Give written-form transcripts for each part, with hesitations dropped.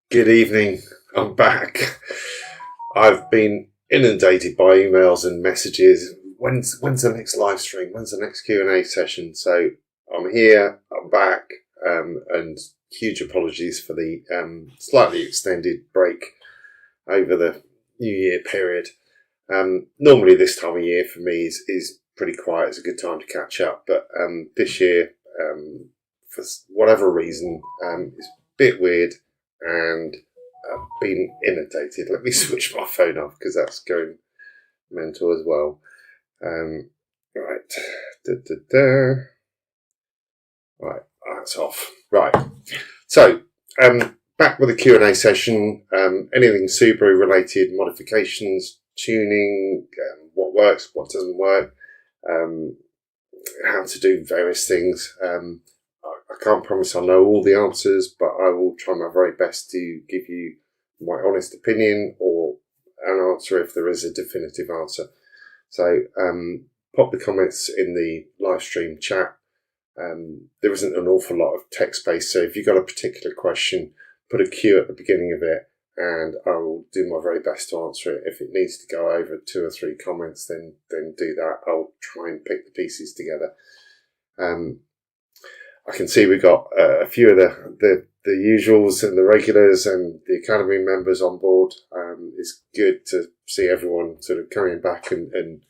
Good evening, I'm back. I've been inundated by emails and messages. When's the next live stream? When's the next Q&A session? So I'm here, I'm back, and huge apologies for the slightly extended break over the New Year period. Normally this time of year for me is pretty quiet. It's a good time to catch up, but this year, for whatever reason, it's a bit weird. And I've been inundated. Let me switch my phone off because that's going mental as well. Right. Right, that's off. Right. So, back with the Q&A session. Anything Subaru related, modifications, tuning, what works, what doesn't work, how to do various things. I can't promise I know all the answers, but I will try my very best to give you my honest opinion or an answer if there is a definitive answer. So pop the comments in the live stream chat. There isn't an awful lot of text space, so if you've got a particular question, put a Q at the beginning of it and I will do my very best to answer it. If it needs to go over 2 or 3 comments, then do that. I'll try and pick the pieces together. I can see we've got a few of the usuals and the regulars and the Academy members on board. It's good to see everyone sort of coming back and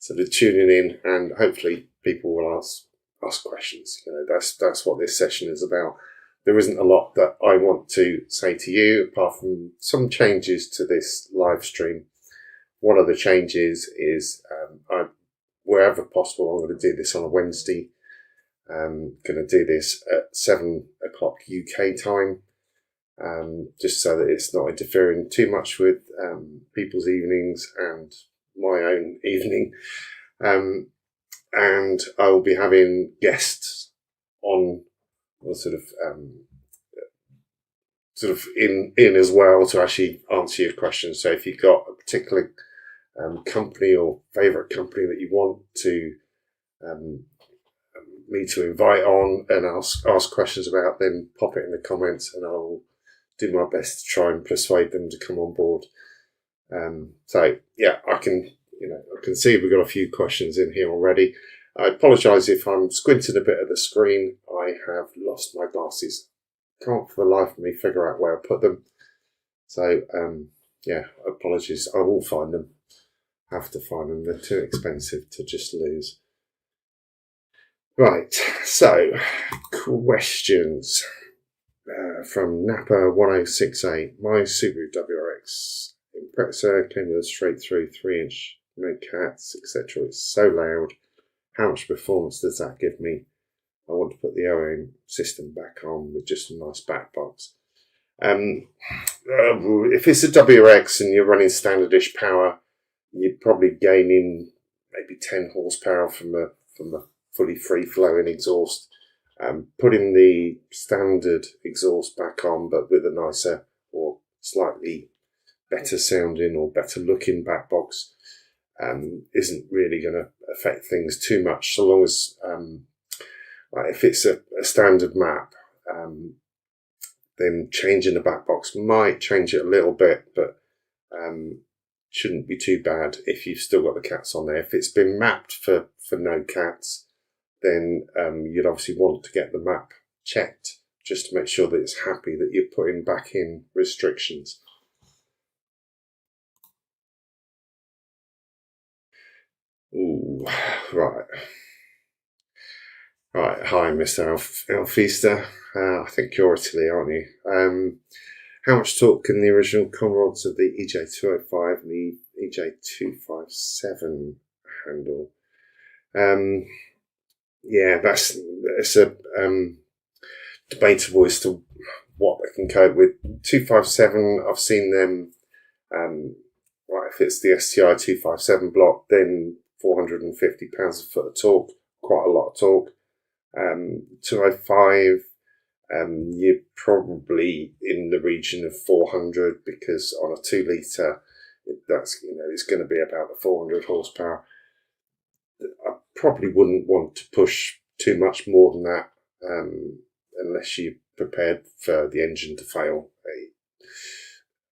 sort of tuning in, and hopefully people will ask questions. You know, that's what this session is about. There isn't a lot that I want to say to you apart from some changes to this live stream. One of the changes is wherever possible, I'm going to do this on a Wednesday. I'm going to do this at 7 o'clock UK time, just so that it's not interfering too much with people's evenings and my own evening. And I will be having guests on, sort of in as well to actually answer your questions. So if you've got a particular company or favourite company that you want to me to invite on and ask questions about, then pop it in the comments and I'll do my best to try and persuade them to come on board. So yeah, I can see we've got a few questions in here already. I apologise if I'm squinting a bit at the screen. I have lost my glasses. Can't for the life of me figure out where I put them. So yeah, apologies. I will find them. Have to find them. They're too expensive to just lose. Right, so questions from Napa1068. My Subaru WRX Impreza came with a straight through 3-inch, no cats, etc. It's so loud. How much performance does that give me? I want to put the OEM system back on with just a nice back box. If it's a WRX and you're running standardish power, you're probably gaining maybe 10 horsepower from the fully free-flowing exhaust. Putting the standard exhaust back on, but with a nicer or slightly better sounding or better looking back box, isn't really going to affect things too much, so long as if it's a standard map, then changing the back box might change it a little bit, but shouldn't be too bad if you've still got the cats on there. If it's been mapped for no cats, then you'd obviously want to get the map checked just to make sure that it's happy that you're putting back in restrictions. Ooh, right. Right, hi Mr. Alfista. I think you're Italy, aren't you? How much torque can the original conrods of the EJ205 and the EJ257 handle? Yeah, it's a debatable as to what they can cope with. 257, I've seen them, right, if it's the STI 257 block, then 450 pounds a foot of torque, quite a lot of torque. 205, you're probably in the region of 400, because on a 2 litre, that's, it's going to be about the 400 horsepower. I probably wouldn't want to push too much more than that, unless you're prepared for the engine to fail.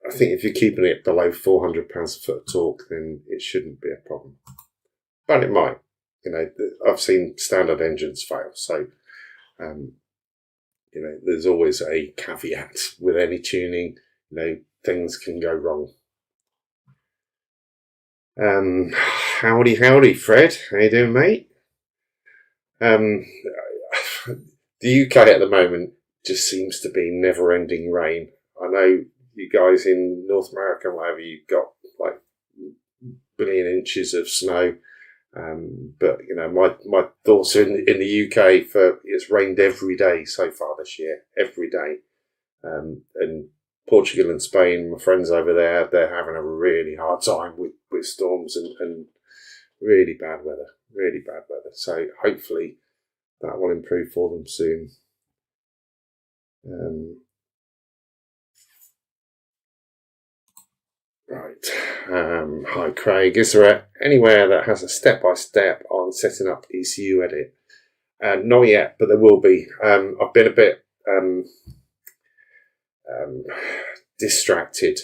I think if you're keeping it below 400 pounds a foot of torque, then it shouldn't be a problem. But it might. I've seen standard engines fail, so there's always a caveat with any tuning. Things can go wrong. Howdy, Fred. How you doing, mate? The UK at the moment just seems to be never-ending rain. I know you guys in North America and whatever, you've got like billion inches of snow. But my thoughts are in the UK it's rained every day so far this year, every day. And Portugal and Spain, my friends over there, they're having a really hard time with storms and really bad weather. So hopefully that will improve for them soon. Right. Hi, Craig. Is there anywhere that has a step-by-step on setting up ECU edit? Not yet, but there will be. I've been a bit distracted.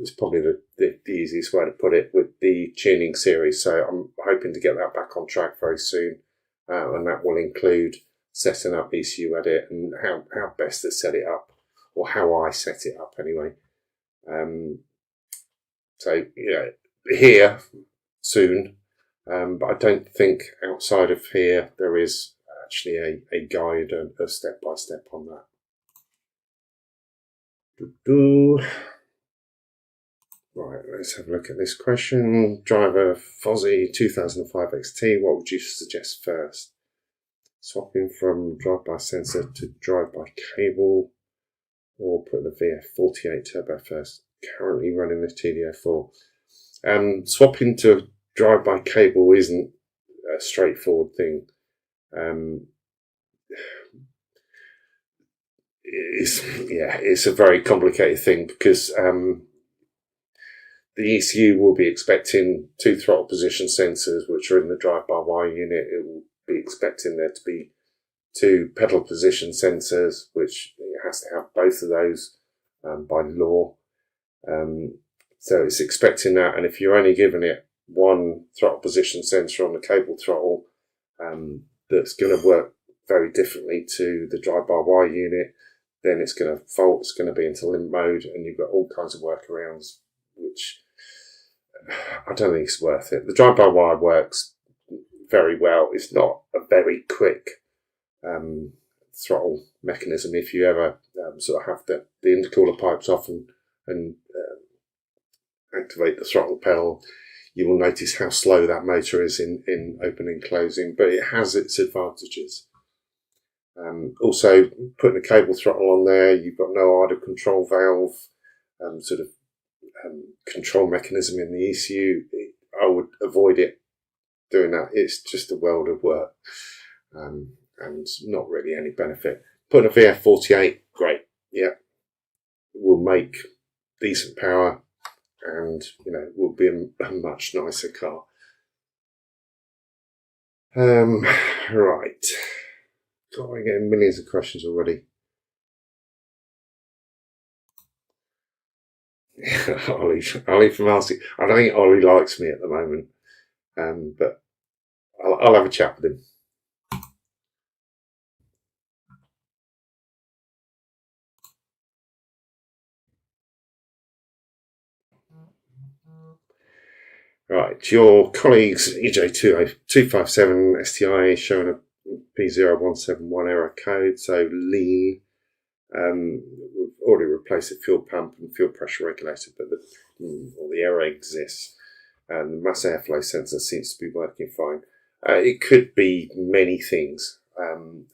It's probably the easiest way to put it, with the tuning series. So I'm hoping to get that back on track very soon. And that will include setting up ECU edit and how best to set it up, or how I set it up anyway. So, here soon, but I don't think outside of here there is actually a guide, a step-by-step on that. Right, let's have a look at this question. Driver Fozzie 2005 XT, what would you suggest first? Swapping from drive-by sensor to drive-by cable, or putting the VF48 turbo first? Currently running the TD04. Swapping to drive-by cable isn't a straightforward thing. It's a very complicated thing, because the ECU will be expecting 2 throttle position sensors, which are in the drive-by-wire unit. It will be expecting there to be 2 pedal position sensors, which it has to have both of those by law. So it's expecting that, and if you're only giving it 1 throttle position sensor on the cable throttle, that's going to work very differently to the drive-by-wire unit, then it's going to fault, it's going to be into limp mode, and you've got all kinds of workarounds, which I don't think it's worth it. The drive-by-wire works very well. It's not a very quick throttle mechanism. If you ever sort of have the intercooler pipes off and activate the throttle pedal, you will notice how slow that motor is in opening and closing, but it has its advantages. Also, putting a cable throttle on there, you've got no idle control valve, control mechanism in the ECU. I would avoid doing that. It's just a world of work, and not really any benefit. Putting a VF48, great, yeah, will make decent power, and will be a much nicer car. Right. God, we're getting millions of questions already. Ollie from Arctic. I don't think Ollie likes me at the moment, but I'll have a chat with him. Right, your colleague's EJ257 STI showing a P0171 error code, so lean. We've already replaced the fuel pump and fuel pressure regulator, but the error exists, and the mass airflow sensor seems to be working fine. It could be many things,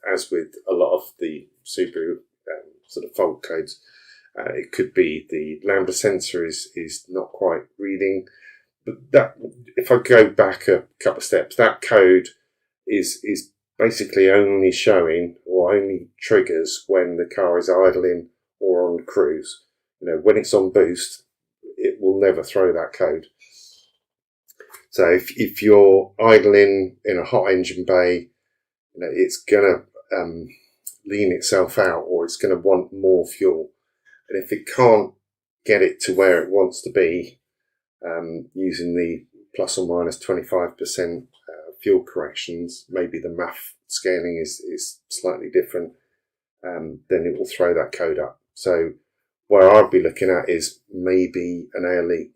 as with a lot of the Subaru sort of fault codes. It could be the lambda sensor is not quite reading. But that, if I go back a couple of steps, that code is basically only showing or only triggers when the car is idling or on cruise. When it's on boost, it will never throw that code. So if you're idling in a hot engine bay, it's going to lean itself out, or it's going to want more fuel. And if it can't get it to where it wants to be, using the plus or minus 25% fuel corrections, maybe the MAF scaling is slightly different, then it will throw that code up. So where I'd be looking at is maybe an air leak,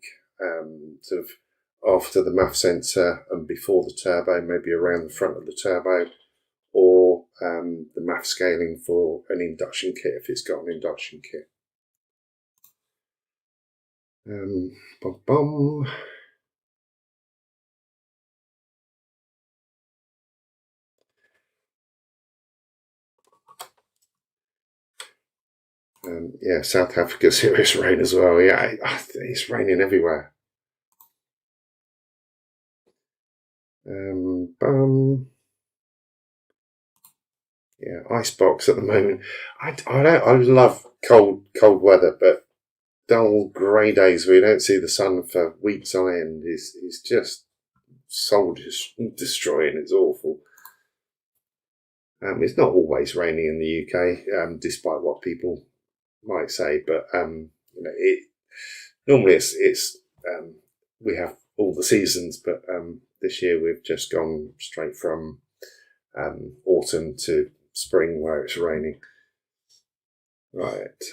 sort of after the MAF sensor and before the turbo, maybe around the front of the turbo, or the MAF scaling for an induction kit if it's got an induction kit. Yeah, South Africa, serious rain as well. Yeah, it's raining everywhere. Yeah, icebox at the moment. I love cold weather, but dull grey days where you don't see the sun for weeks on end is just soul destroying. It's awful. It's not always raining in the UK, despite what people might say, but normally it's we have all the seasons, but this year we've just gone straight from autumn to spring where it's raining. Right.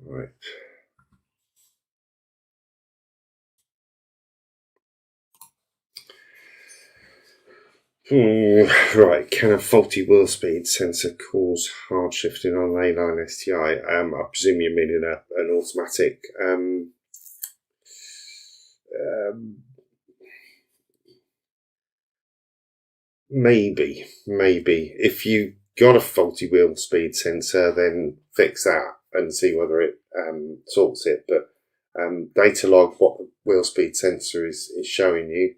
Right. Right, can a faulty wheel speed sensor cause hard shifting on an A-line STI? I presume you're meaning an automatic. Maybe. If you got a faulty wheel speed sensor, then fix that and see whether it sorts it. But data log what the wheel speed sensor is showing you.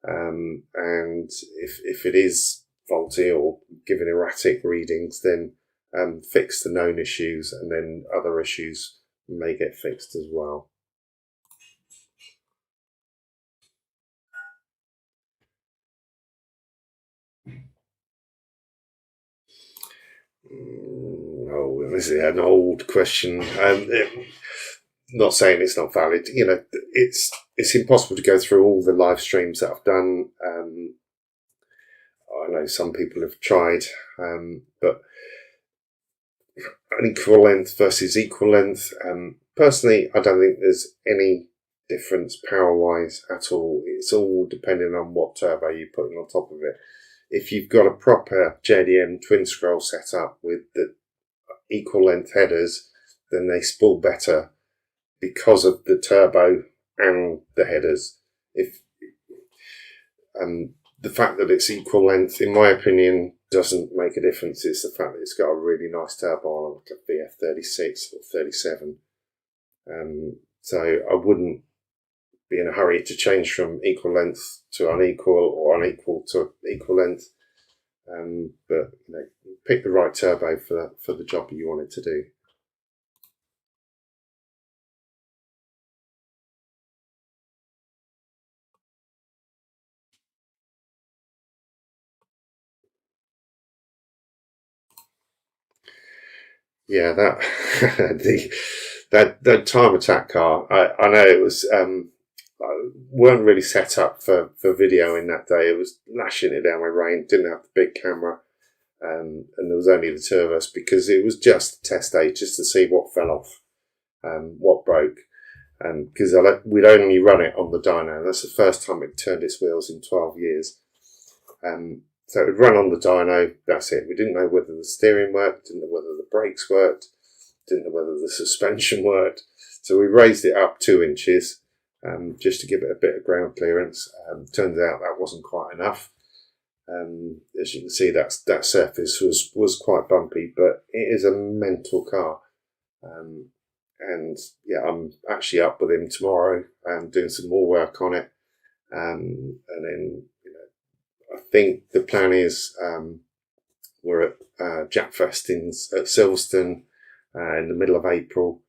And if it is faulty or giving erratic readings, then fix the known issues, and then other issues may get fixed as well. Oh, this is an old question. Not saying it's not valid. It's impossible to go through all the live streams that I've done. I know some people have tried, but unequal length versus equal length. Personally, I don't think there's any difference power-wise at all. It's all depending on what turbo you're putting on top of it. If you've got a proper JDM twin scroll setup with the equal length headers, then they spool better because of the turbo and the headers. If the fact that it's equal length, in my opinion, doesn't make a difference. It's the fact that it's got a really nice turbo on, like a VF36 or 37. So I wouldn't be in a hurry to change from equal length to unequal or unequal to equal length. But pick the right turbo for the job you want it to do. Yeah, that time attack car. I know it was weren't really set up for video in that day. It was lashing it down with rain. Didn't have the big camera, and there was only the two of us because it was just a test day, just to see what fell off, what broke, because we'd only run it on the dyno. That's the first time it turned its wheels in 12 years. So it would run on the dyno, that's it. We didn't know whether the steering worked, didn't know whether the brakes worked, didn't know whether the suspension worked. So we raised it up 2 inches just to give it a bit of ground clearance. Turns out that wasn't quite enough. As you can see, that surface was quite bumpy, but it is a mental car. And yeah, I'm actually up with him tomorrow and doing some more work on it. And then, I think the plan is we're at Japfest at Silverstone in the middle of April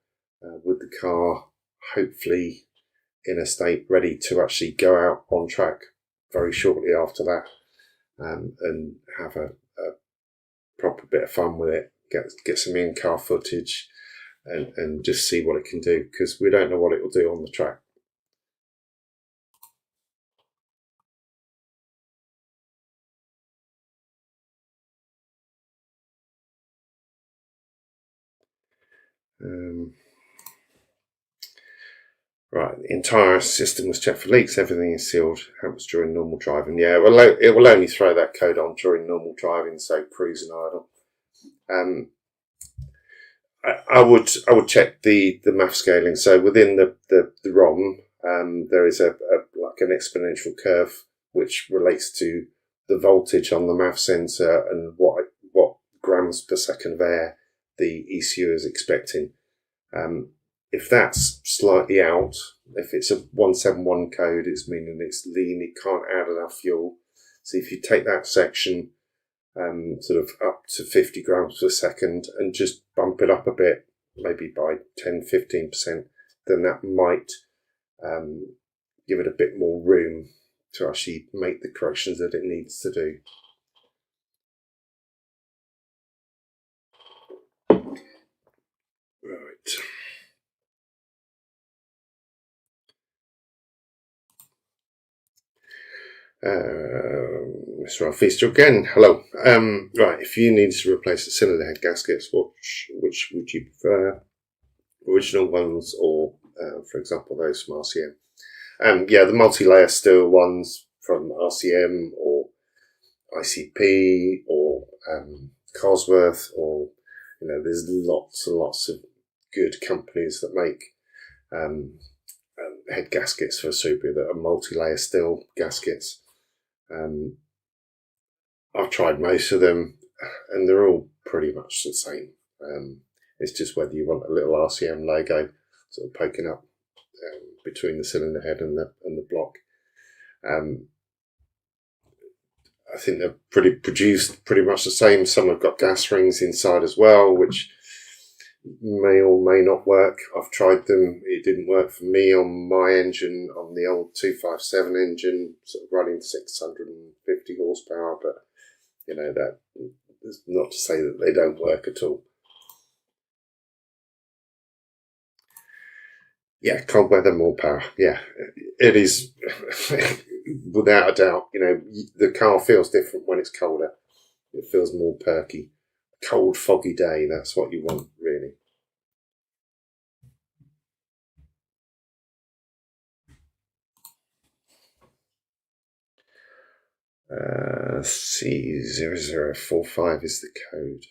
with the car hopefully in a state ready to actually go out on track very shortly after that, and have a proper bit of fun with it, get some in-car footage and just see what it can do, because we don't know what it will do on the track. Right, the entire system was checked for leaks. Everything is sealed. Happens during normal driving. Yeah, well, it will only throw that code on during normal driving, so cruise and idle. I would check the MAF scaling. So within the ROM, there is like an exponential curve which relates to the voltage on the MAF sensor and what grams per second of air the ECU is expecting. If that's slightly out, if it's a 171 code, it's meaning it's lean, it can't add enough fuel. So if you take that section sort of up to 50 grams per second and just bump it up a bit, maybe by 10-15%, then that might give it a bit more room to actually make the corrections that it needs to do. Right. Mr. Alfeaster again. Hello. Right, if you need to replace the cylinder head gaskets, which would you prefer? Original ones or, for example, those from RCM? Yeah, the multi-layer steel ones from RCM or ICP or Cosworth, or there's lots and lots of good companies that make head gaskets for a Subaru that are multi-layer steel gaskets. I've tried most of them, and they're all pretty much the same. It's just whether you want a little RCM logo sort of poking up between the cylinder head and the block. I think they're produced pretty much the same. Some have got gas rings inside as well, which may or may not work. I've tried them. It didn't work for me on my engine, on the old 257 engine, sort of running 650 horsepower, but that is not to say that they don't work at all. Yeah, cold weather, more power. Yeah, it is without a doubt. The car feels different when it's colder. It feels more perky. Cold, foggy day, that's what you want, really. C0045 is the code.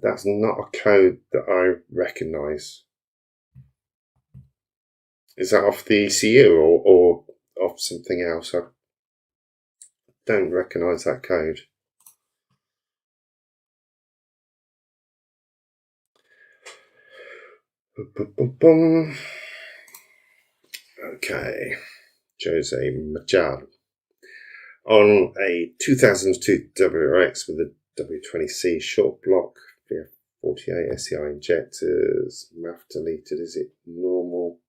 That's not a code that I recognise. Is that off the ECU or off something else? I don't recognise that code. Okay, Jose Machado. On a 2002 WRX with a W20C short block, 48 SCI injectors, MAF deleted, is it normal?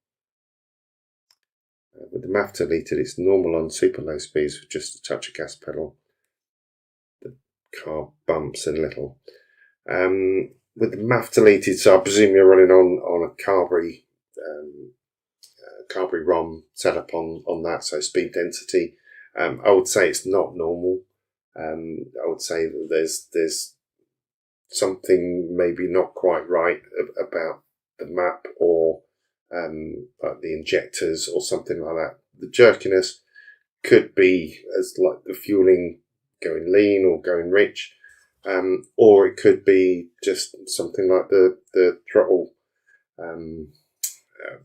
With the MAF deleted, it's normal on super low speeds with just a touch of gas pedal. The car bumps a little. With the MAF deleted, so I presume you're running on a Carberry ROM setup on that, so speed density. I would say it's not normal. I would say that there's something maybe not quite right about the map or like the injectors or something like that. The jerkiness could be as like the fueling going lean or going rich, or it could be just something like the throttle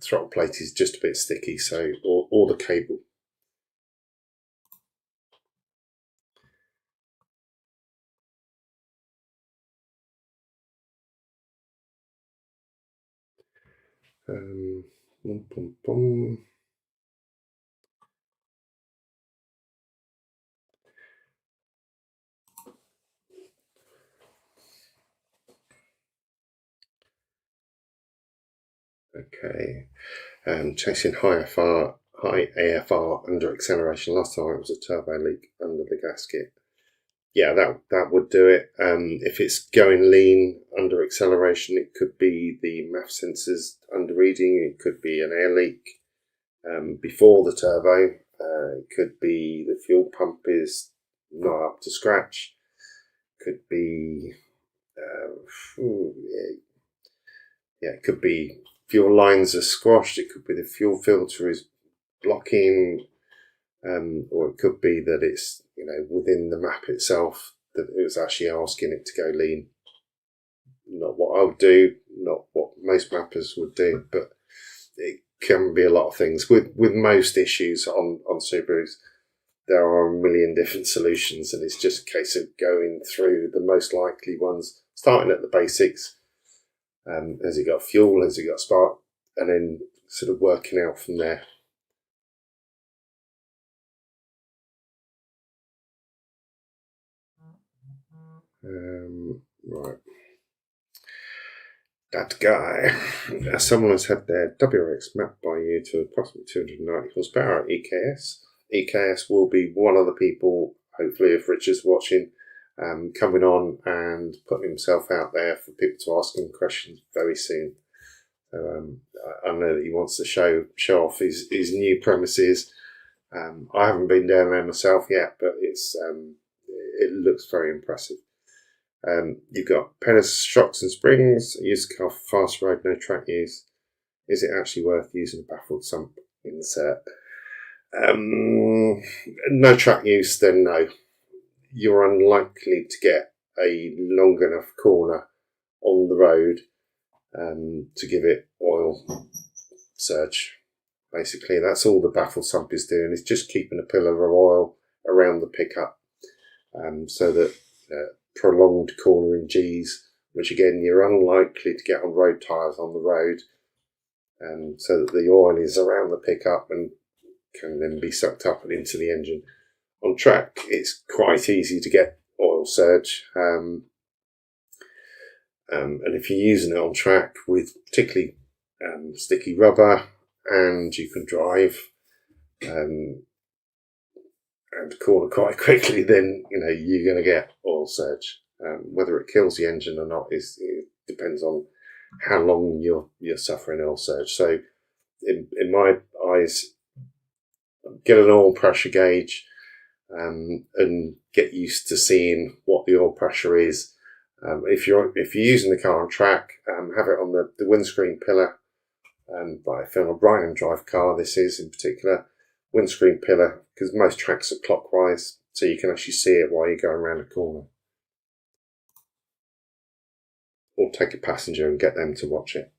throttle plate is just a bit sticky, so or the cable. Boom, boom, boom. Okay, chasing high AFR under acceleration. Last time it was a turbo leak under the gasket. Yeah, that would do it. If it's going lean under acceleration, it could be the MAF sensors under reading. It could be an air leak before the turbo. It could be the fuel pump is not up to scratch. Could be it could be fuel lines are squashed. It could be the fuel filter is blocking, or it could be that it's within the map itself that it was actually asking it to go lean. Not what I would do, not what most mappers would do, but it can be a lot of things. With most issues on Subarus, there are a million different solutions, and it's just a case of going through the most likely ones, starting at the basics. Has it got fuel? Has it got spark? And then sort of working out from there. Right. That guy. Someone has had their WRX mapped by you to approximately 290 horsepower at EKS. EKS will be one of the people, hopefully, if Richard's watching, coming on and putting himself out there for people to ask him questions very soon. So I know that he wants to show off his new premises. I haven't been down there myself yet, but it looks very impressive. You've got pedals, shocks and springs, used car for fast road, no track use. Is it actually worth using a baffled sump insert? No track use, then no. You're unlikely to get a long enough corner on the road to give it oil surge. Basically, that's all the baffled sump is doing, is just keeping a pillar of oil around the pickup so that prolonged cornering G's, which again you're unlikely to get on road tyres on the road, so that the oil is around the pickup and can then be sucked up and into the engine. On track, it's quite easy to get oil surge, and if you're using it on track with particularly sticky rubber, and you can drive and corner quite quickly, then you're going to get oil surge. Whether it kills the engine or not it depends on how long you're suffering oil surge. So, in my eyes, get an oil pressure gauge and get used to seeing what the oil pressure is. If you're using the car on track, have it on the windscreen pillar. But if on a right hand drive car, this is in particular, windscreen pillar, because most tracks are clockwise, so you can actually see it while you're going around a corner. Or take a passenger and get them to watch it.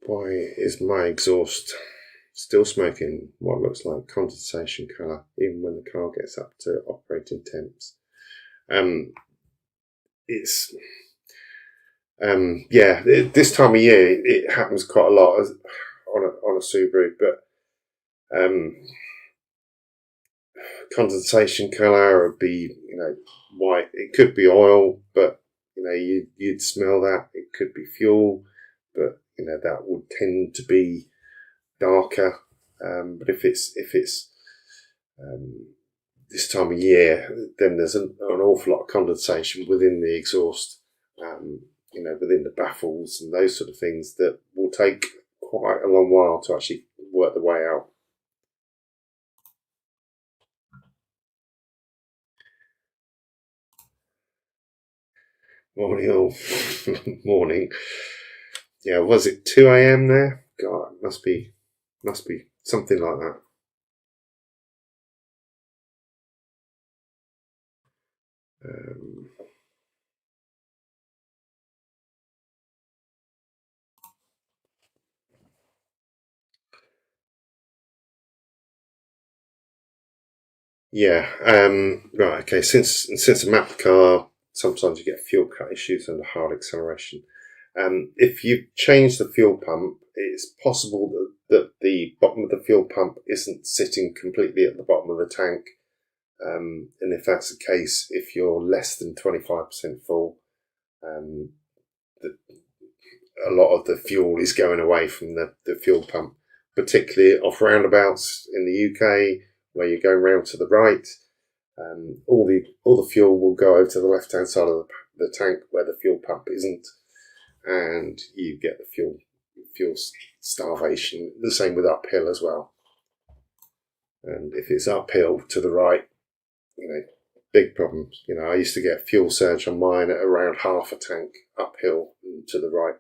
Why is my exhaust still smoking what looks like condensation colour, even when the car gets up to operating temps? It's this time of year it happens quite a lot on a Subaru, but condensation colour would be white. It could be oil, but you'd smell that. It could be fuel, but that would tend to be darker. But if it's this time of year, then there's an awful lot of condensation within the exhaust, within the baffles and those sort of things that will take quite a long while to actually work the way out. Morning all. Morning. Yeah, was it 2 a.m. there? God, it must be something like that. Um, right. Okay. Since a map car, sometimes you get fuel cut issues and hard acceleration. If you change the fuel pump, it's possible that the bottom of the fuel pump isn't sitting completely at the bottom of the tank. And if that's the case, if you're less than 25% full, um, the, a lot of the fuel is going away from the fuel pump, particularly off roundabouts in the UK where you're going round to the right. All the fuel will go over to the left hand side of the tank where the fuel pump isn't, and you get the fuel starvation. The same with uphill as well. And if it's uphill to the right, big problems. I used to get fuel surge on mine at around half a tank uphill and to the right.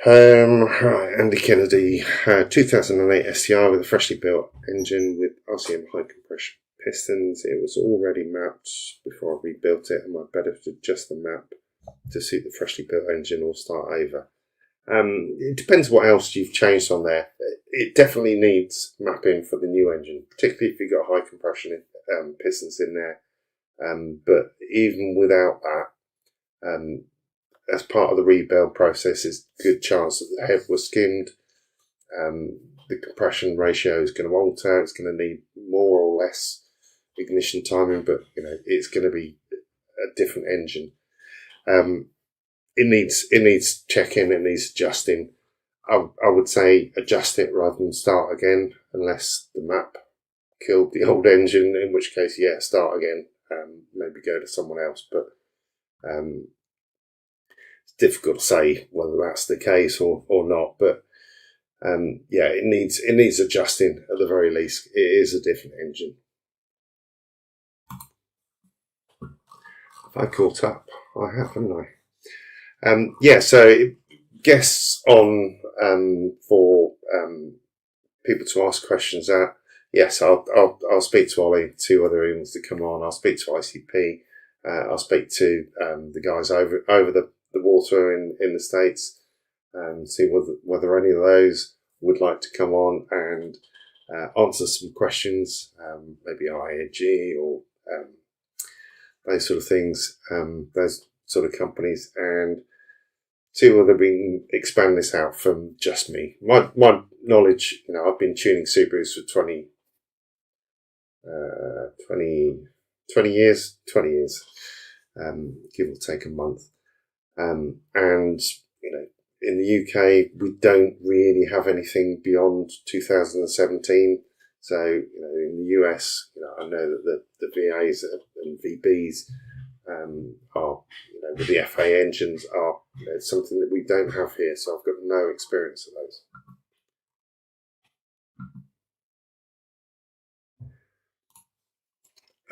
Right, Andy Kennedy, 2008 STI with a freshly built engine with RCM high compression pistons. It was already mapped before I rebuilt it, and I better to adjust the map to suit the freshly built engine or start over. It depends what else you've changed on there. It definitely needs mapping for the new engine, particularly if you've got high compression pistons in there. But even without that, as part of the rebuild process, it's a good chance that the head was skimmed. The compression ratio is going to alter. It's going to need more or less ignition timing, but it's going to be a different engine. It needs checking. It needs adjusting. I would say adjust it rather than start again, unless the map killed the old engine. In which case, start again. Maybe go to someone else, but. It's difficult to say whether that's the case or not, but it needs adjusting at the very least. It is a different engine. Have I caught up? I have, haven't I? So guests on for people to ask questions at. Yes, I'll speak to Ollie. 2 other emails to come on. I'll speak to ICP. I'll speak to the guys over the water in the States, and see whether any of those would like to come on and answer some questions, maybe IAG or those sort of things, those sort of companies, and see whether we can expand this out from just me. My knowledge, I've been tuning Subarus for 20 years, give or take a month. And in the UK, we don't really have anything beyond 2017. So, in the US, I know that the VAs and VBs are, with the FA engines are something that we don't have here. So I've got no experience of those.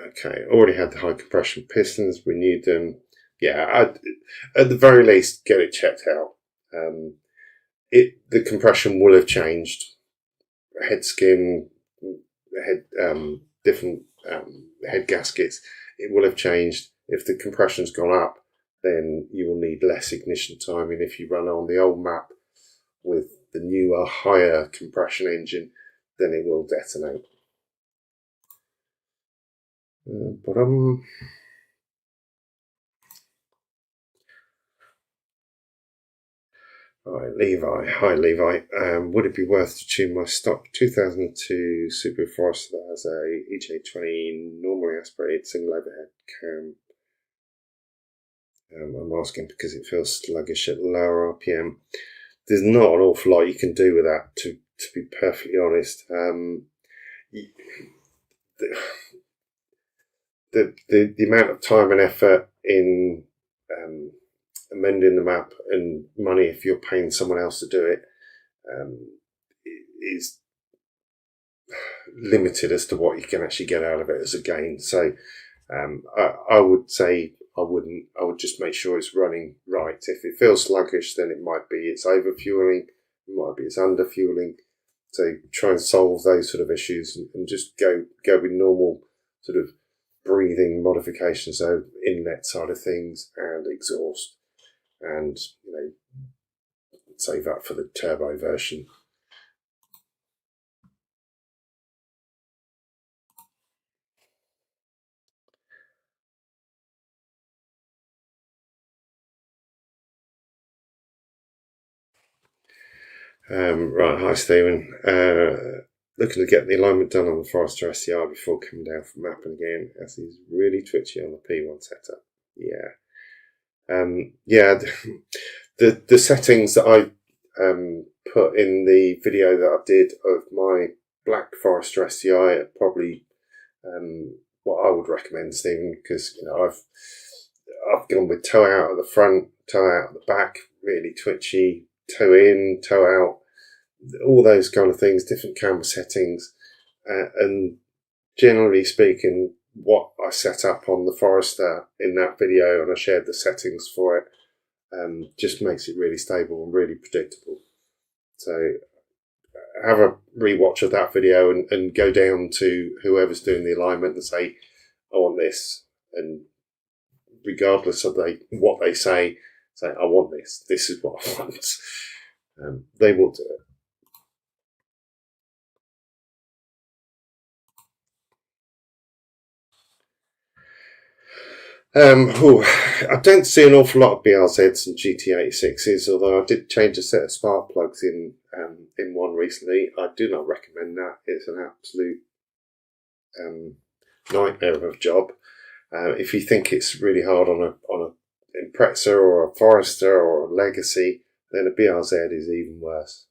Okay, already had the high compression pistons, renewed them. At the very least, get it checked out. The compression will have changed. Head skim, different head gaskets. It will have changed. If the compression's gone up, then you will need less ignition timing. If you run on the old map with the newer, higher compression engine, then it will detonate. Right, Levi. Hi, Levi. Would it be worth to tune my stock 2002 Subaru Forester that has a EJ20 normally aspirated single overhead cam? I'm asking because it feels sluggish at lower RPM. There's not an awful lot you can do with that, to be perfectly honest. The amount of time and effort in amending the map and money if you're paying someone else to do it is limited as to what you can actually get out of it as a gain. So I would say I wouldn't. I would just make sure it's running right. If it feels sluggish, then it might be it's overfueling, it might be it's underfueling. So try and solve those sort of issues and just go with normal sort of breathing modifications, so inlet side of things and exhaust, and save that for the turbo version. Right, hi Stephen. Looking to get the alignment done on the Forester SCI before coming down from mapping again, as he's really twitchy on the P1 setup. Yeah, the settings that I put in the video that I did of my black Forester SCI are probably what I would recommend, Stephen, because I've gone with toe out at the front, toe out at the back, really twitchy, toe in, toe out, all those kind of things, different camera settings, and generally speaking, what I set up on the Forester in that video, and I shared the settings for it, just makes it really stable and really predictable. So have a rewatch of that video and go down to whoever's doing the alignment and say, I want this, and regardless of what they say, I want this. This is what I want. They will do it. I don't see an awful lot of BRZs and GT86s, although I did change a set of spark plugs in one recently. I do not recommend that. It's an absolute nightmare of a job. If you think it's really hard on a Impreza or a Forester or a Legacy, then a BRZ is even worse.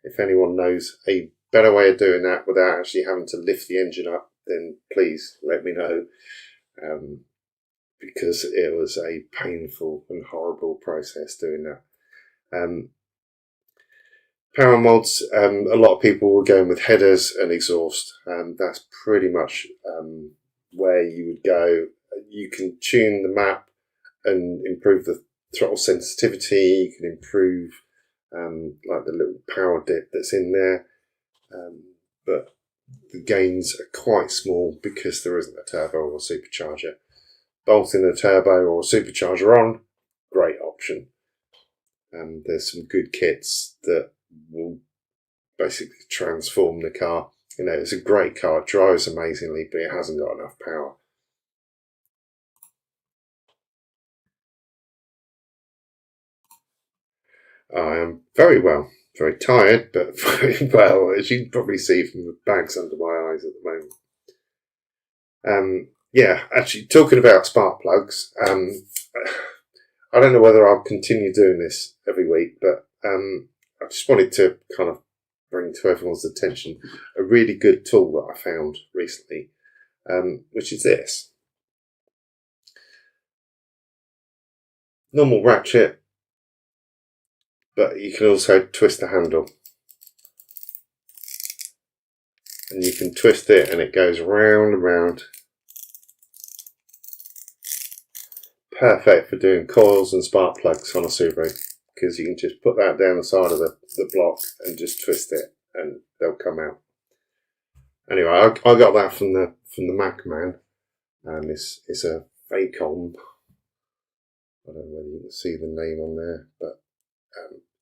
If anyone knows a better way of doing that without actually having to lift the engine up, then please let me know. Because it was a painful and horrible process doing that. Power mods, a lot of people were going with headers and exhaust. That's pretty much where you would go. You can tune the map and improve the throttle sensitivity. You can improve like the little power dip that's in there, but the gains are quite small because there isn't a turbo or a supercharger. Bolting a turbo or a supercharger on, great option. There's some good kits that will basically transform the car. It's a great car, it drives amazingly, but it hasn't got enough power. I am very well, very tired, but very well, as you can probably see from the bags under my eyes at the moment. Yeah, actually, talking about spark plugs, I don't know whether I'll continue doing this every week, but I just wanted to kind of bring to everyone's attention a really good tool that I found recently, which is this. Normal ratchet, but you can also twist the handle. And you can twist it and it goes round and round. Perfect for doing coils and spark plugs on a Subaru, because you can just put that down the side of the block and just twist it and they'll come out. Anyway, I got that from the Mac man, and it's a Vacom. I don't know whether you can see the name on there, but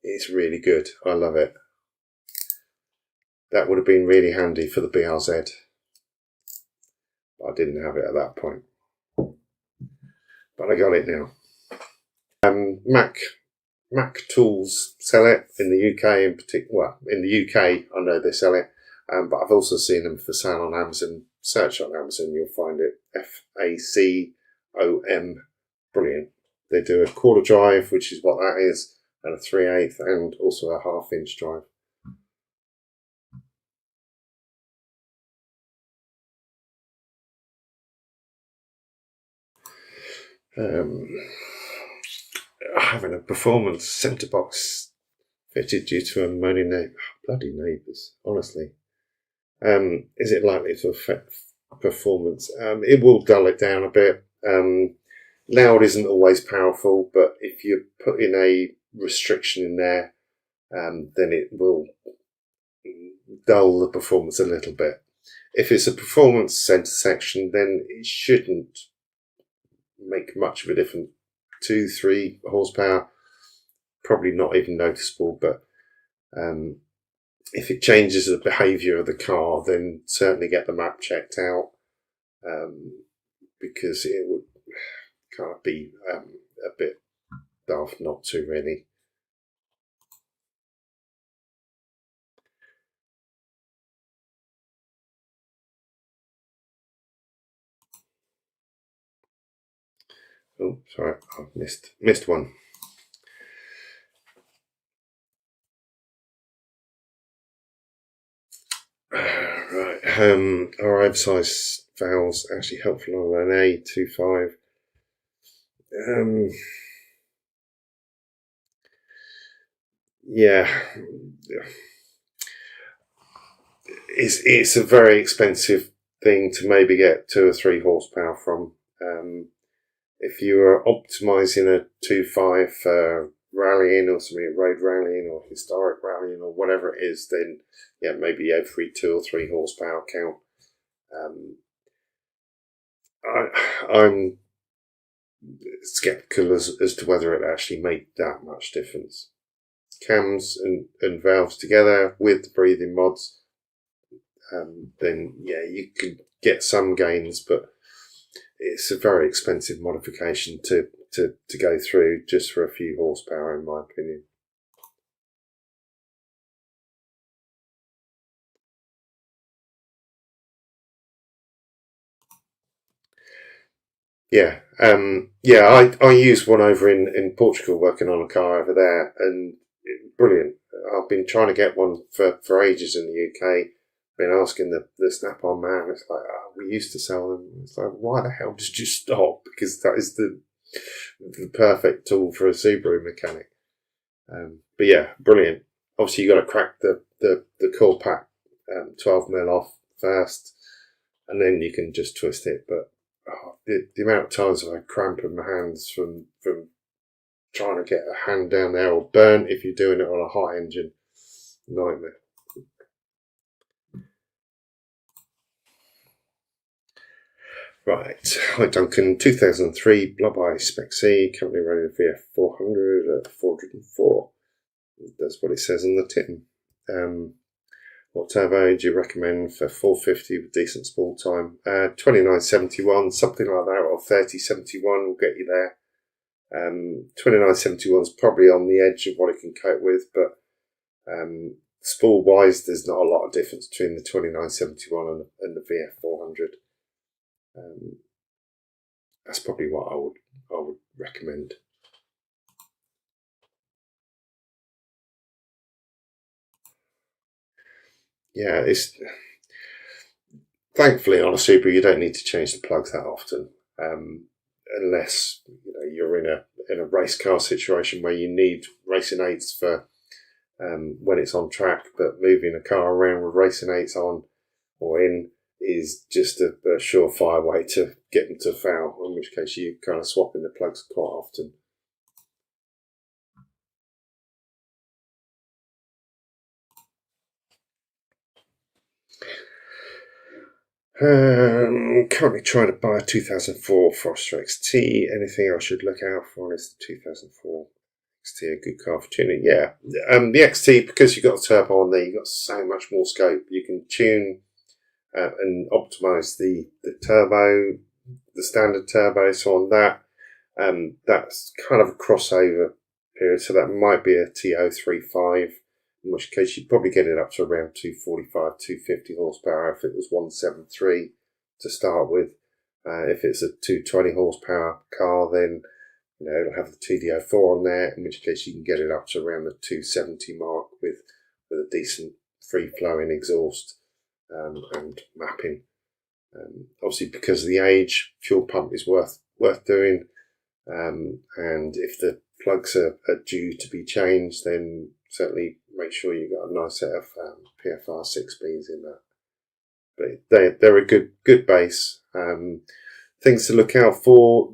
it's really good. I love it. That would have been really handy for the BRZ, but I didn't have it at that point. But I got it now. Mac tools sell it in the UK in particular. Well, in the UK, I know they sell it, but I've also seen them for sale on Amazon. Search on Amazon, you'll find it. FACOM. Brilliant. They do a quarter drive, which is what that is, and a 3/8, and also a 1/2 inch drive. Having a performance centre box fitted due to a moaning neighbour. Bloody neighbours, honestly. Is it likely to affect performance? It will dull it down a bit. loud isn't always powerful, but if you put in a restriction in there, then it will dull the performance a little bit. If it's a performance centre section, then it shouldn't make much of a difference. 2-3 horsepower, probably not even noticeable, but if it changes the behaviour of the car, then certainly get the map checked out, because it would kind of be a bit daft not to, really. Oh, sorry, I've missed one. Right, arrive size valves actually helpful on an A25. Yeah, it's a very expensive thing to maybe get 2 or 3 horsepower from. If you are optimising a 2.5 for rallying or something, road rallying or historic rallying or whatever it is, then yeah, maybe every 2 or 3 horsepower count. I'm skeptical as to whether it actually made that much difference. Cams and valves together with the breathing mods, then yeah, you could get some gains, but it's a very expensive modification to go through just for a few horsepower, in my opinion. Yeah, I used one over in Portugal, working on a car over there, and brilliant. I've been trying to get one for ages in the UK. Been asking the Snap-on man. It's like, oh, we used to sell them. It's like, why the hell did you stop? Because that is the perfect tool for a Subaru mechanic. But yeah, brilliant. Obviously, you got to crack the core pack 12mm off first, and then you can just twist it. But the amount of times I've had cramp in my hands from trying to get a hand down there, or burnt if you're doing it on a hot engine, nightmare. Right, hi Duncan, 2003 Blob Eye Spec C, company running VF400 at 404. That's what it says on the tin. What turbo do you recommend for 450 with decent spool time? 2971, something like that, or 3071 will get you there. 2971 is probably on the edge of what it can cope with, but spool wise, there's not a lot of difference between the 2971 and the VF400. That's probably what I would recommend. Yeah, it's thankfully on a Subaru you don't need to change the plugs that often, unless you're in a race car situation where you need racing aids for when it's on track. But moving a car around with racing aids on or in is just a surefire way to get them to foul, in which case you kind of swap in the plugs quite often. Currently trying to buy a 2004 Forester XT. Anything I should look out for is the 2004 XT, a good car for tuning. Yeah, the XT, because you've got a turbo on there, you've got so much more scope. You can tune and optimize the turbo, the standard turbo. So on that, that's kind of a crossover period. So that might be a TO35. In which case you'd probably get it up to around 245, 250 horsepower if it was 173 to start with. If it's a 220 horsepower car, then it'll have the TD04 on there, in which case you can get it up to around the 270 mark with a decent free-flowing exhaust and mapping. Obviously, because of the age, fuel pump is worth doing, and if the plugs are due to be changed, then certainly make sure you've got a nice set of PFR 6Bs in that. But they're a good base. things to look out for.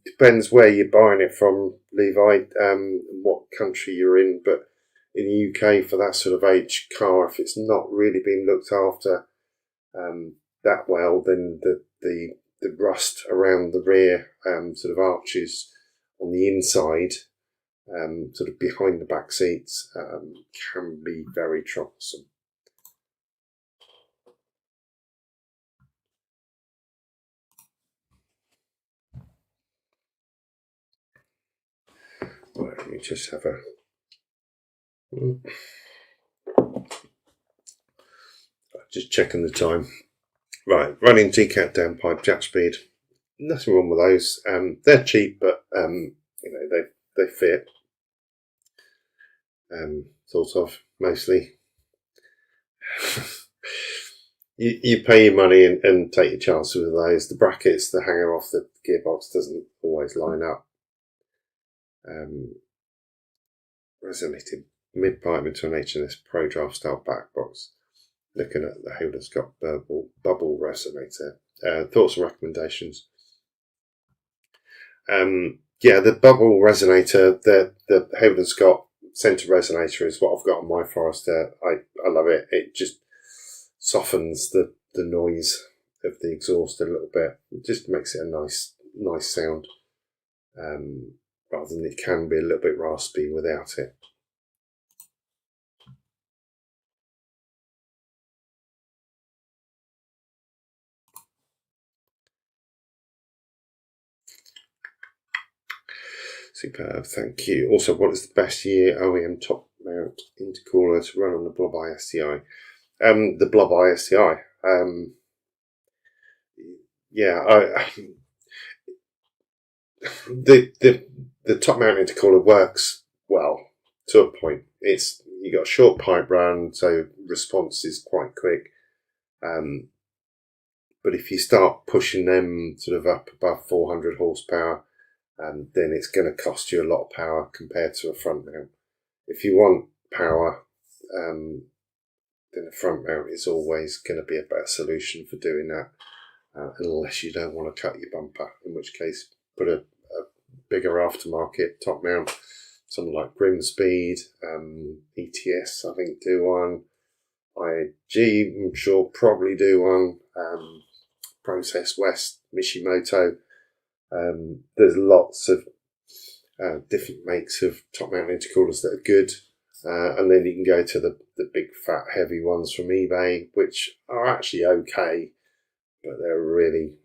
Depends where you're buying it from, Levi, what country you're in. But in the UK, for that sort of age car, if it's not really been looked after that well, then the rust around the rear sort of arches on the inside, sort of behind the back seats, can be very troublesome. Right, let me just have a... Just checking the time. Right, running TCAT downpipe jack speed. Nothing wrong with those. They're cheap, but they fit. Sort of, mostly. you pay your money and take your chances with those. The brackets, the hanger off the gearbox doesn't always line up. Resonated mid-pipe into an H&S Pro Drive style back box. Looking at the Holden Scott bubble resonator. Thoughts and recommendations. The bubble resonator, the Holden Scott centre resonator is what I've got on my Forester. I love it. It just softens the noise of the exhaust a little bit. It just makes it a nice sound. Rather than it can be a little bit raspy without it. Superb, thank you. Also, what is the best year OEM top mount intercooler to run on the Blob Eye STI? The Blob Eye STI. The top mount intercooler works well to a point. You got a short pipe run, so response is quite quick. But if you start pushing them sort of up above 400 horsepower, then it's going to cost you a lot of power compared to a front mount. If you want power, then a front mount is always going to be a better solution for doing that, unless you don't want to cut your bumper, in which case put a bigger aftermarket top mount, something like Grimspeed, ETS I think do one, IAG I'm sure probably do one, Process West, Mishimoto. There's lots of different makes of top mount intercoolers that are good, and then you can go to the big fat heavy ones from eBay, which are actually okay, but they're really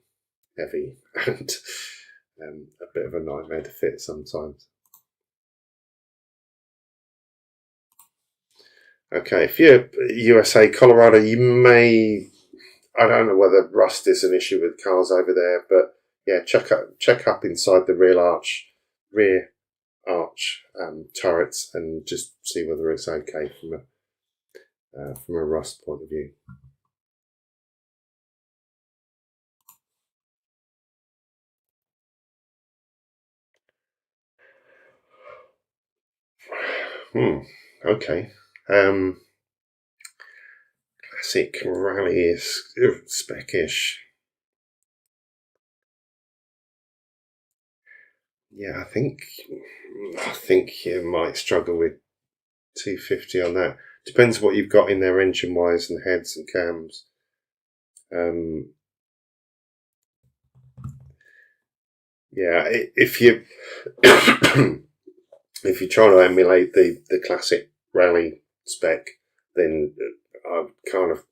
heavy and a bit of a nightmare to fit sometimes. Okay, if you're USA, Colorado, you may, I don't know whether rust is an issue with cars over there, but yeah, check up inside the rear arch turrets and just see whether it's okay from a rust point of view. Okay. Classic rally is spec-ish. Yeah, I think you might struggle with 250 on that. Depends what you've got in there engine wise and heads and cams. If you if you're trying to emulate the classic rally spec, then I'd kind of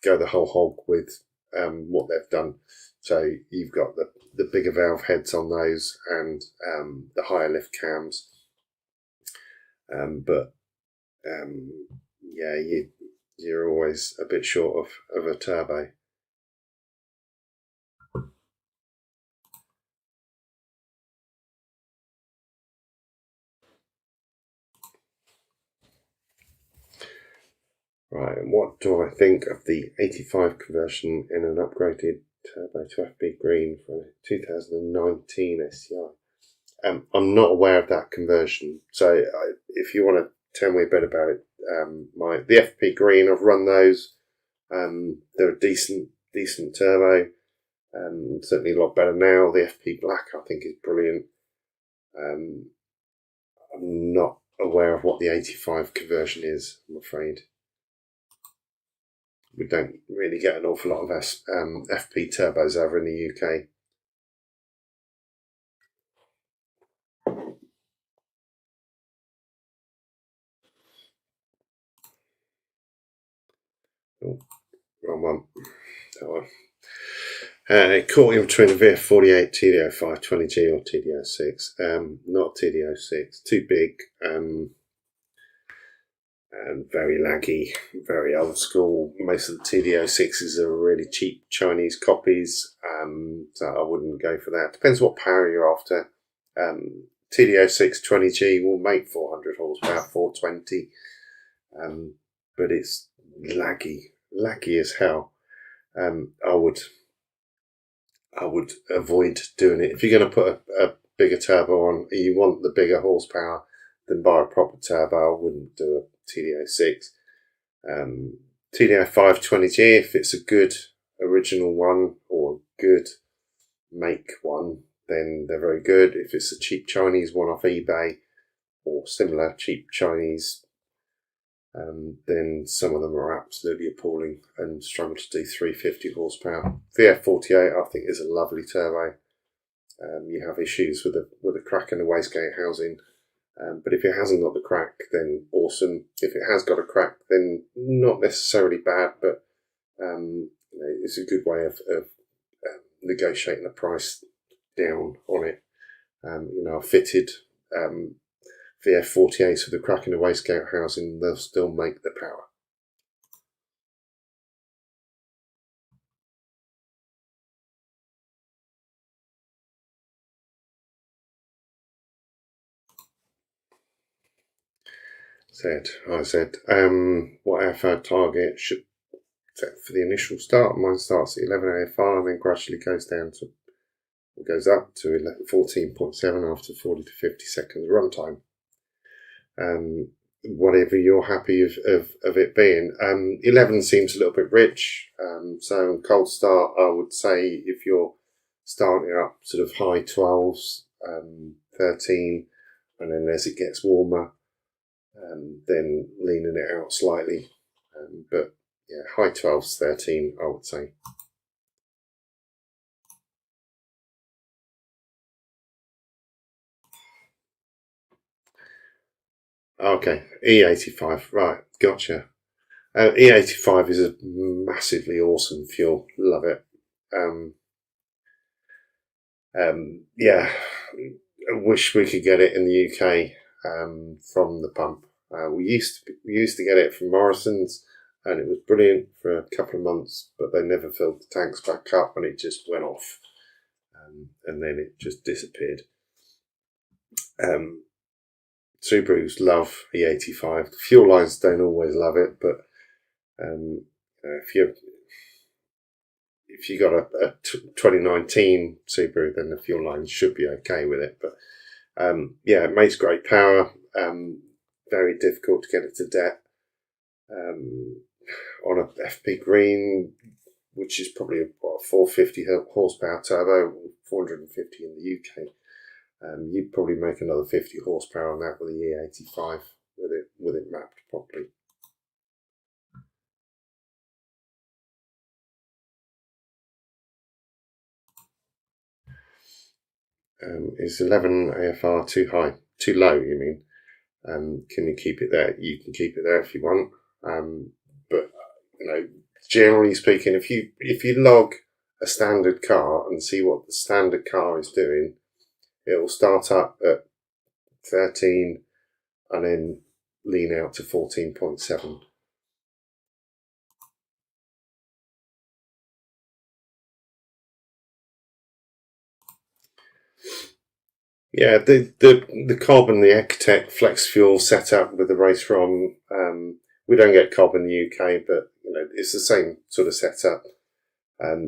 go the whole hog with what they've done. So you've got the bigger valve heads on those and the higher lift cams. You're always a bit short of a turbo. Right, and what do I think of the 85 conversion in an upgraded turbo to FB green for a 2019 STI? I'm not aware of that conversion, so if you want to tell me a bit about it, the FP green, I've run those. They're a decent turbo. Certainly a lot better now. The FP Black, I think, is brilliant. I'm not aware of what the 85 conversion is, I'm afraid. We don't really get an awful lot of FP turbos over in the UK. Oh, wrong one. That one. Caught in between a VF48 TDO 520G or TDO 6. Not TDO 6. Too big. And very laggy, very old school. Most of the TDO 6s are really cheap Chinese copies, so I wouldn't go for that. Depends what power you're after. TDO 6 20G will make 400 horsepower, 420, but it's laggy as hell. I would avoid doing it. If you're going to put a bigger turbo on, you want the bigger horsepower, then buy a proper turbo. I wouldn't do a TDO 6. TDO 520G, if it's a good original one or good make one, then they're very good. If it's a cheap Chinese one off eBay or similar cheap Chinese, then some of them are absolutely appalling and struggle to do 350 horsepower. VF48, I think, is a lovely turbo. You have issues with a crack in the wastegate housing, but if it hasn't got the crack, then awesome. If it has got a crack, then not necessarily bad, but it's a good way of negotiating the price down on it. I fitted VF48s with a crack in the wastegate housing, they'll still make the power. I said, what AFR target should set for the initial start? Mine starts at 11 AFR and then gradually goes up to 14.7 after 40 to 50 seconds runtime. Whatever you're happy of it being. 11 seems a little bit rich, so cold start, I would say if you're starting up sort of high 12s, 13, and then as it gets warmer, then leaning it out slightly, but yeah, high 12s, 13, I would say. Okay, E85, right, gotcha. E85 is a massively awesome fuel, love it. Yeah, I wish we could get it in the UK from the pump. We used to get it from Morrison's, and it was brilliant for a couple of months, but they never filled the tanks back up, and it just went off, and then it just disappeared. Subarus love E85. The fuel lines don't always love it, but if you got a 2019 Subaru, then the fuel lines should be okay with it. But yeah, it makes great power. Very difficult to get it to det. On a FP Green, which is probably a 450 horsepower turbo, 450 in the UK. You'd probably make another 50 horsepower on that with the E85 with it mapped properly. Is 11 AFR too high? Too low, you mean? Can you keep it there? You can keep it there if you want. But generally speaking, if you log a standard car and see what the standard car is doing, it will start up at 13 and then lean out to 14.7. Yeah, the Cobb and the Ecotec flex fuel setup with the race ROM. We don't get Cobb in the UK, but it's the same sort of setup.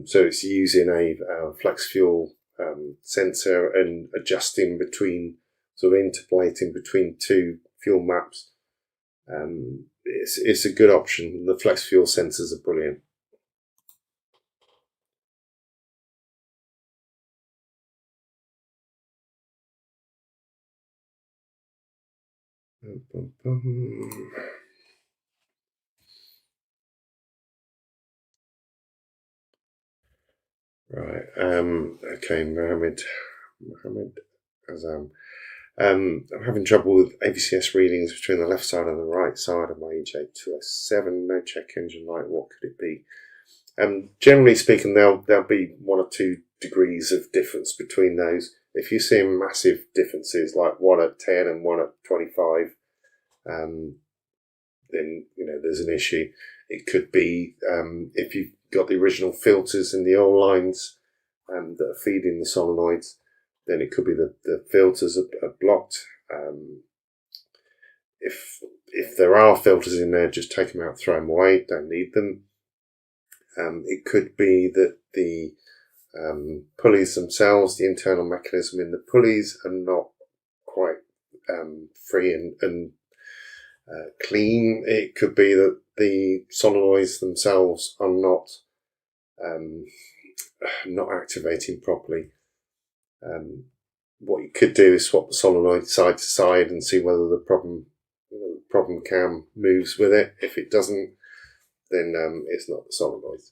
So it's using a flex fuel sensor and adjusting between, sort of interpolating between two fuel maps. It's a good option. The flex fuel sensors are brilliant. Right. Okay, Mohammed Azam. I'm having trouble with AVCS readings between the left side and the right side of my EJ207. No check engine light. What could it be? Generally speaking, there'll be 1 or 2 degrees of difference between those. If you see massive differences, like 1 at 10 and 1 at 25, then there's an issue. It could be if you've got the original filters in the oil lines that are feeding the solenoids, then it could be that the filters are blocked. If there are filters in there, just take them out, throw them away. Don't need them. It could be that the pulleys themselves, the internal mechanism in the pulleys, are not quite free and clean. It could be that the solenoids themselves are not activating properly. What you could do is swap the solenoid side to side and see whether the problem cam moves with it. If it doesn't, then it's not the solenoids.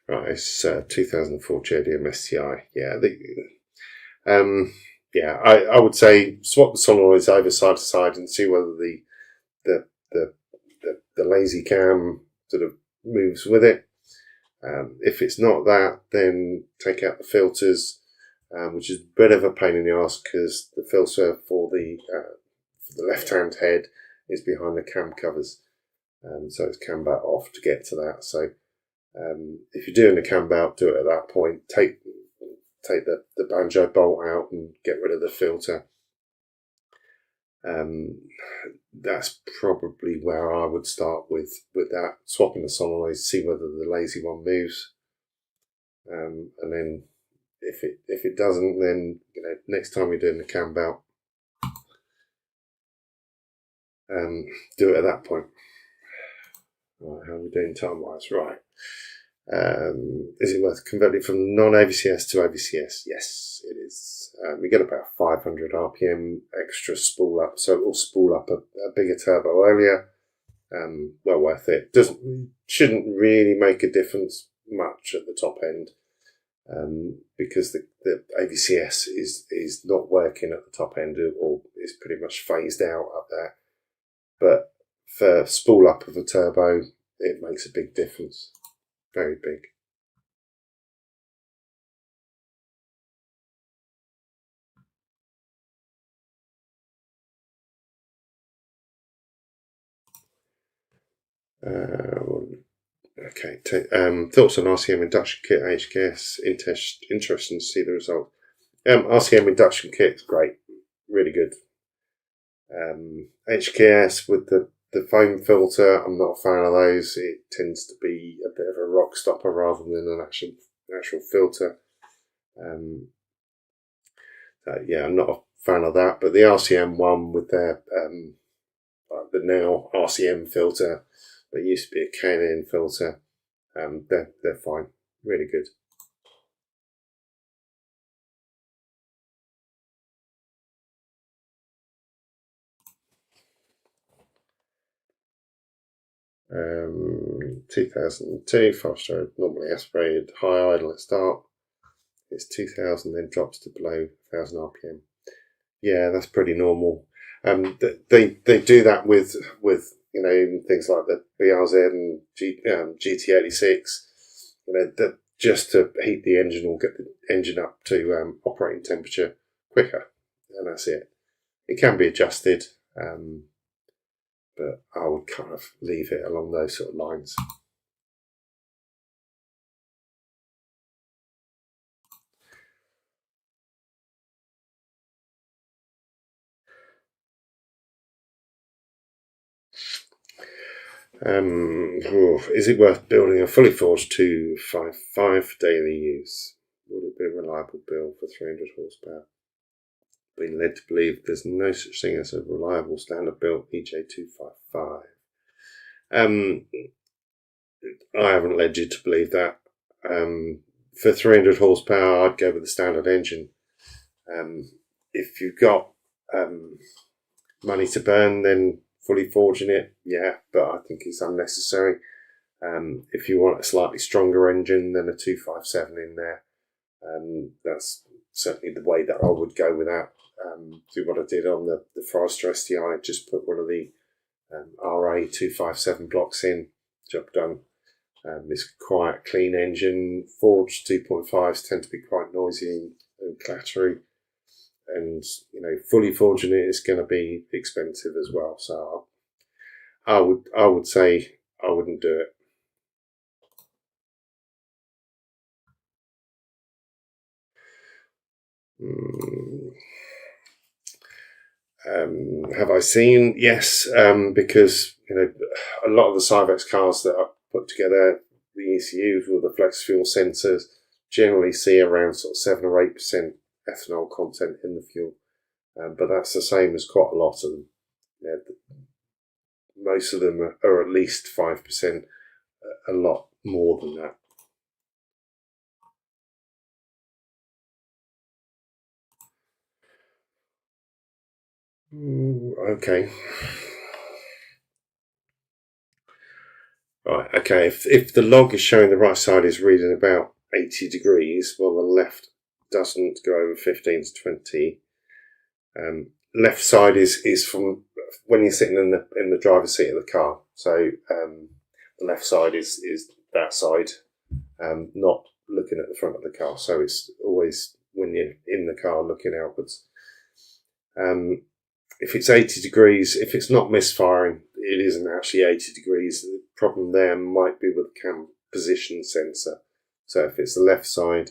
Right, it's 2004 JDM STI. Yeah, I would say swap the solenoids over side to side and see whether the lazy cam sort of moves with it. If it's not that, then take out the filters, which is a bit of a pain in the arse because the filter for the left-hand head is behind the cam covers, so it's cam back off to get to that. So if you're doing the cam belt, do it at that point. Take the banjo bolt out and get rid of the filter. That's probably where I would start with that. Swapping the solenoids, see whether the lazy one moves, and then if it doesn't, then next time you're doing the cam belt, do it at that point. Right, how are we doing time wise? Right. Is it worth converting from non-AVCS to AVCS? Yes, it is. We get about 500 RPM extra spool up, so it will spool up a bigger turbo earlier. Well worth it. Shouldn't really make a difference much at the top end, because the AVCS is not working at the top end, or is pretty much phased out up there. But for spool up of a turbo, it makes a big difference. Very big. Okay. Thoughts on RCM induction kit, HKS. Interesting to see the result. RCM induction kit is great, really good. HKS with the foam filter, I'm not a fan of those. It tends to be a bit of a rock stopper rather than an actual filter. Yeah, I'm not a fan of that. But the RCM one with their the now RCM filter, that used to be a K&N filter, they're fine, really good. Um, 2002 fast-stroke, normally aspirated, high idle at start. It's 2000, then drops to below 1000 RPM. Yeah, that's pretty normal. They do that with things like the BRZ and GT86. That just to heat the engine or get the engine up to operating temperature quicker, and that's it. It can be adjusted, but I would kind of leave it along those sort of lines. Is it worth building a fully forged 255 for daily use? Would it be a reliable build for 300 horsepower? Been led to believe there's no such thing as a reliable standard built EJ255. I haven't led you to believe that. for 300 horsepower, I'd go with the standard engine. If you've got money to burn, then fully forging it, yeah, but I think it's unnecessary. If you want a slightly stronger engine, then a 257 in there. That's certainly the way that I would go with that. Do what I did on the Forester STI, just put one of the RA 257 blocks in, job done. It's quite a clean engine. Forged 2.5s tend to be quite noisy and clattery, and fully forging it is going to be expensive as well. So I would say I wouldn't do it. Have I seen? Yes, because a lot of the Cyvex cars that I put together, the ECUs with the flex fuel sensors, generally see around sort of 7 or 8% ethanol content in the fuel, but that's the same as quite a lot of them. Most of them are at least 5%, a lot more than that. Okay. Right, okay, if the log is showing the right side is reading about 80 degrees, while the left doesn't go over 15 to 20. Left side is from when you're sitting in the driver's seat of the car. So the left side is that side, not looking at the front of the car. So it's always when you're in the car looking outwards. If it's 80 degrees, if it's not misfiring, it isn't actually 80 degrees. The problem there might be with the cam position sensor. So if it's the left side,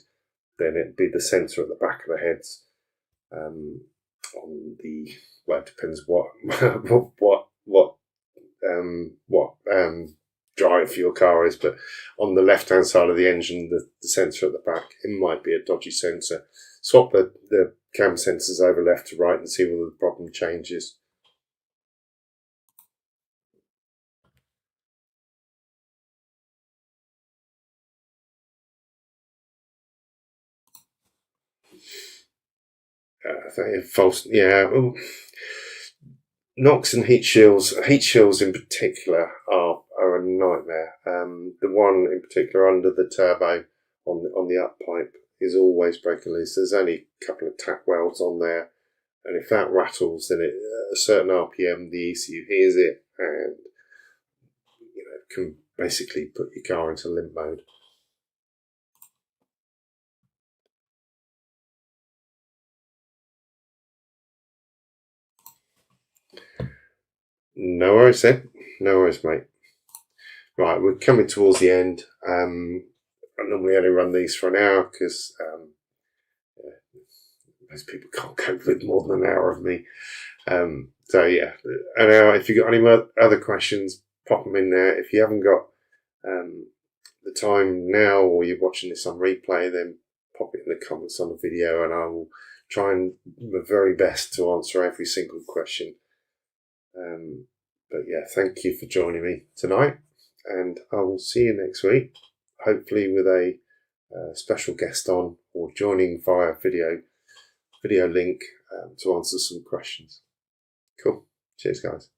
then it'd be the sensor at the back of the heads. On the, well, it depends what drive your car is, but on the left hand side of the engine, the sensor at the back, it might be a dodgy sensor. Swap the cam sensors over left to right and see whether the problem changes. False, yeah. NOx and heat shields in particular are a nightmare. The one in particular under the turbo on the up pipe is always breaking loose. There's only a couple of tack welds on there, and if that rattles, then at a certain RPM the ECU hears it and can basically put your car into limp mode. No worries, Ed. No worries, mate. Right, we're coming towards the end. I normally only run these for an hour because most people can't cope with more than an hour of me. So yeah, an hour. If you've got any other questions, pop them in there. If you haven't got the time now, or you're watching this on replay, then pop it in the comments on the video, and I will try and do my very best to answer every single question. But yeah, thank you for joining me tonight, and I will see you next week, hopefully with a special guest on or joining via video link to answer some questions. Cool. Cheers, guys.